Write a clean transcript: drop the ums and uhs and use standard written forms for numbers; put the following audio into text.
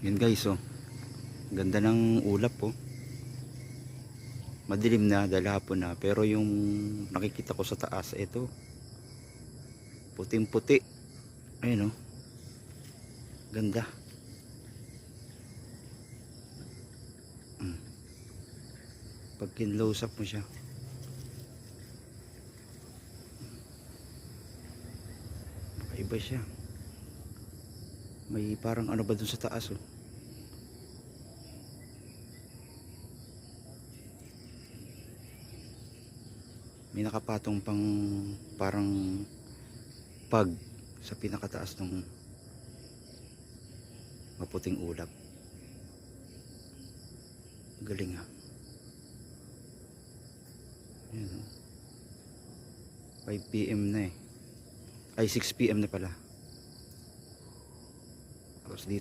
Yun guys, oh. Ganda ng ulap, oh. Madilim na dahil hapon na, pero yung nakikita ko sa taas, ito puting puti. Ayun, oh. Ganda. Pag kinlose up mo siya, iba siya. May parang ano ba dun sa taas, oh. May nakapatong pang parang pag sa pinakataas ng maputing ulap. Galing, ha. Ayan, oh. 5 PM na, eh. Ay, 6 PM na pala. Tapos dito